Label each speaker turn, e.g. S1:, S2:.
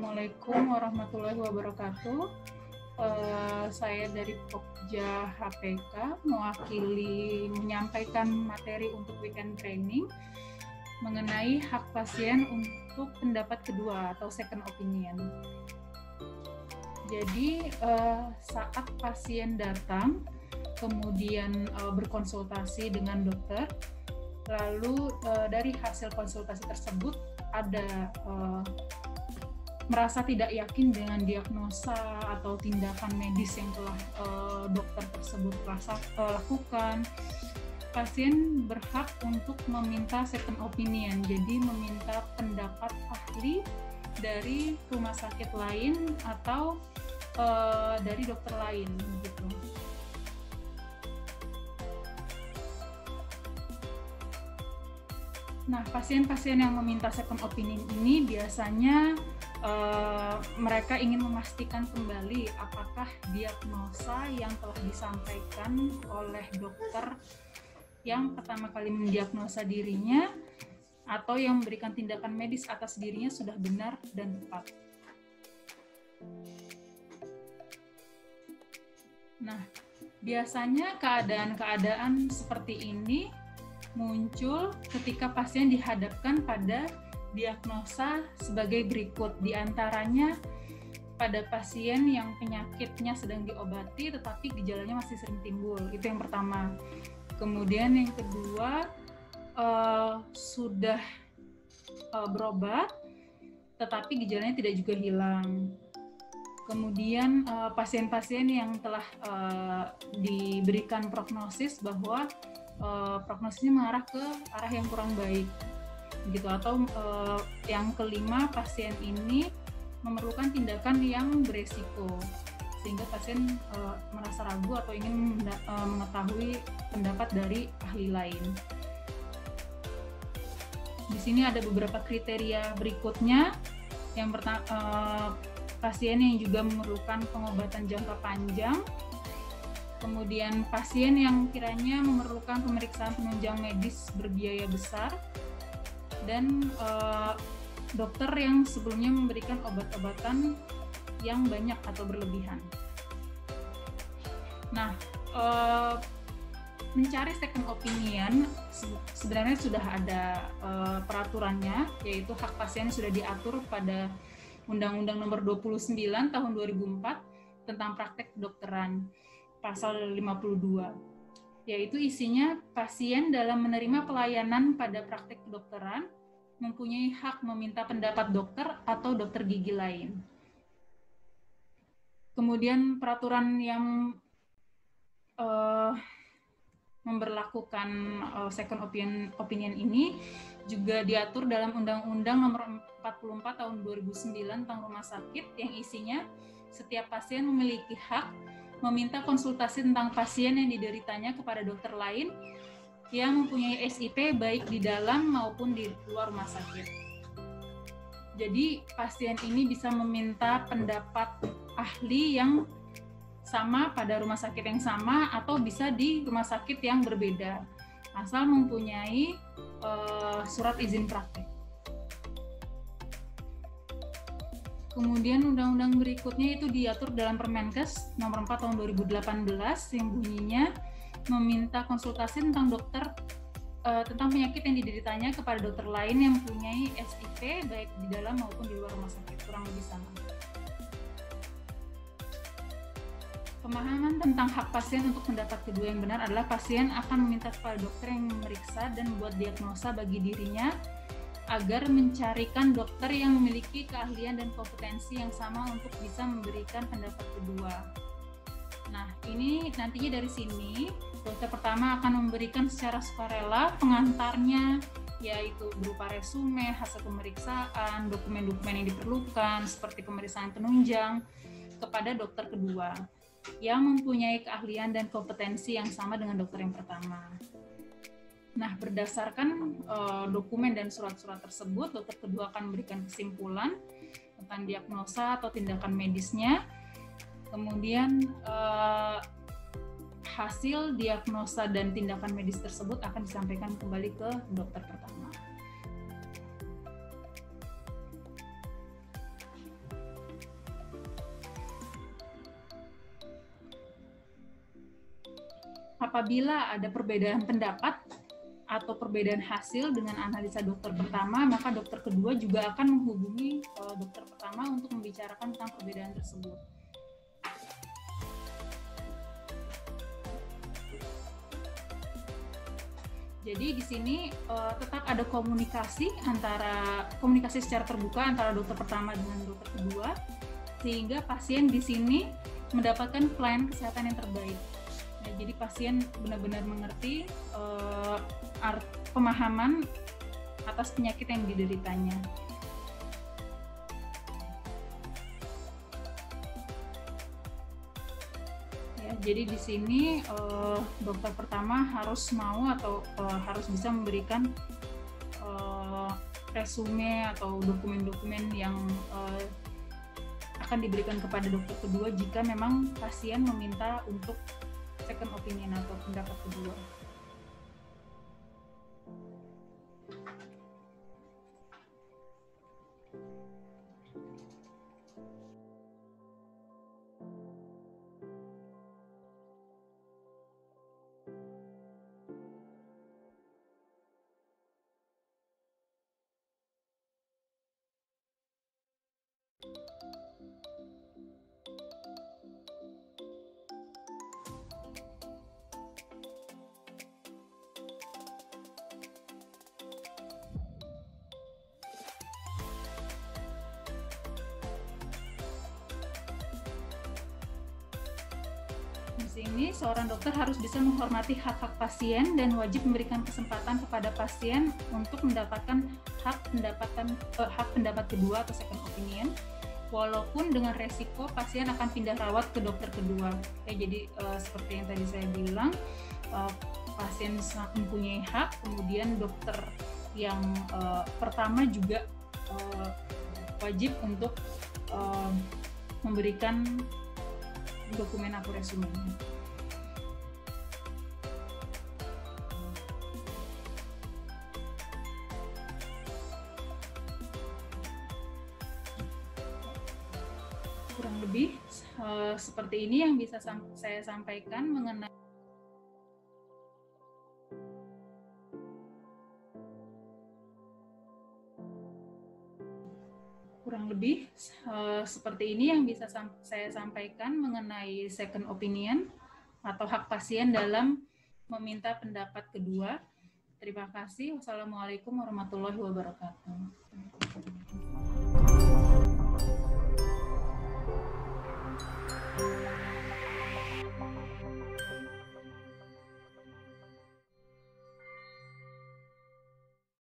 S1: Assalamualaikum warahmatullahi wabarakatuh. Saya dari Pokja HPK mewakili menyampaikan materi untuk weekend training mengenai hak pasien untuk pendapat kedua atau second opinion. Jadi saat pasien datang kemudian berkonsultasi dengan dokter, lalu dari hasil konsultasi tersebut ada merasa tidak yakin dengan diagnosa atau tindakan medis yang telah dokter tersebut lakukan, pasien berhak untuk meminta second opinion, jadi meminta pendapat ahli dari rumah sakit lain atau dari dokter lain gitu. Nah, pasien-pasien yang meminta second opinion ini biasanya mereka ingin memastikan kembali apakah diagnosa yang telah disampaikan oleh dokter yang pertama kali mendiagnosa dirinya atau yang memberikan tindakan medis atas dirinya sudah benar dan tepat. Nah, biasanya keadaan-keadaan seperti ini muncul ketika pasien dihadapkan pada diagnosa sebagai berikut, diantaranya pada pasien yang penyakitnya sedang diobati tetapi gejalanya masih sering timbul, itu yang pertama. Kemudian yang kedua, sudah berobat tetapi gejalanya tidak juga hilang. Kemudian pasien-pasien yang telah diberikan prognosis bahwa prognosisnya mengarah ke arah yang kurang baik gitu, atau yang kelima, pasien ini memerlukan tindakan yang beresiko sehingga pasien merasa ragu atau ingin mengetahui pendapat dari ahli lain. Di sini ada beberapa kriteria berikutnya. Yang pertama, pasien yang juga memerlukan pengobatan jangka panjang. Kemudian pasien yang kiranya memerlukan pemeriksaan penunjang medis berbiaya besar, dan dokter yang sebelumnya memberikan obat-obatan yang banyak atau berlebihan. Nah, mencari second opinion sebenarnya sudah ada peraturannya, yaitu hak pasien sudah diatur pada Undang-Undang Nomor 29 Tahun 2004 tentang praktek kedokteran, pasal 52. Yaitu isinya pasien dalam menerima pelayanan pada praktek kedokteran mempunyai hak meminta pendapat dokter atau dokter gigi lain. Kemudian peraturan yang memberlakukan second opinion ini juga diatur dalam Undang-Undang Nomor 44 Tahun 2009 tentang rumah sakit, yang isinya setiap pasien memiliki hak meminta konsultasi tentang pasien yang dideritanya kepada dokter lain yang mempunyai SIP baik di dalam maupun di luar rumah sakit. Jadi pasien ini bisa meminta pendapat ahli yang sama pada rumah sakit yang sama atau bisa di rumah sakit yang berbeda, asal mempunyai surat izin praktek. Kemudian undang-undang berikutnya itu diatur dalam Permenkes Nomor 4 Tahun 2018 yang bunyinya meminta konsultasi tentang dokter tentang penyakit yang dideritanya kepada dokter lain yang mempunyai SIP baik di dalam maupun di luar rumah sakit, kurang lebih sama. Pemahaman tentang hak pasien untuk pendapat kedua yang benar adalah pasien akan meminta kepada dokter yang memeriksa dan membuat diagnosa bagi dirinya agar mencarikan dokter yang memiliki keahlian dan kompetensi yang sama untuk bisa memberikan pendapat kedua. Nah, ini nantinya dari sini, dokter pertama akan memberikan secara sukarela pengantarnya, yaitu berupa resume, hasil pemeriksaan, dokumen-dokumen yang diperlukan, seperti pemeriksaan penunjang, kepada dokter kedua, yang mempunyai keahlian dan kompetensi yang sama dengan dokter yang pertama. Nah, berdasarkan dokumen dan surat-surat tersebut, dokter kedua akan memberikan kesimpulan tentang diagnosa atau tindakan medisnya. Kemudian hasil diagnosa dan tindakan medis tersebut akan disampaikan kembali ke dokter pertama. apabila ada perbedaan pendapat atau perbedaan hasil dengan analisa dokter pertama, maka dokter kedua juga akan menghubungi dokter pertama untuk membicarakan tentang perbedaan tersebut. Jadi di sini tetap ada komunikasi secara terbuka antara dokter pertama dengan dokter kedua, sehingga pasien di sini mendapatkan pelayanan kesehatan yang terbaik. Nah, jadi pasien benar-benar mengerti pemahaman atas penyakit yang dideritanya. Ya, jadi di sini dokter pertama harus mau atau harus bisa memberikan resume atau dokumen-dokumen yang akan diberikan kepada dokter kedua jika memang pasien meminta untuk second opinion atau pendapat kedua. Di sini seorang dokter harus bisa menghormati hak-hak pasien dan wajib memberikan kesempatan kepada pasien untuk mendapatkan hak pendapat kedua atau second opinion, walaupun dengan resiko pasien akan pindah rawat ke dokter kedua. Jadi seperti yang tadi saya bilang, pasien mempunyai hak, kemudian dokter yang pertama juga wajib untuk memberikan dokumen atau resumenya. Kurang lebih seperti ini yang bisa saya sampaikan mengenai saya sampaikan mengenai second opinion atau hak pasien dalam meminta pendapat kedua. Terima kasih. Wassalamualaikum warahmatullahi wabarakatuh.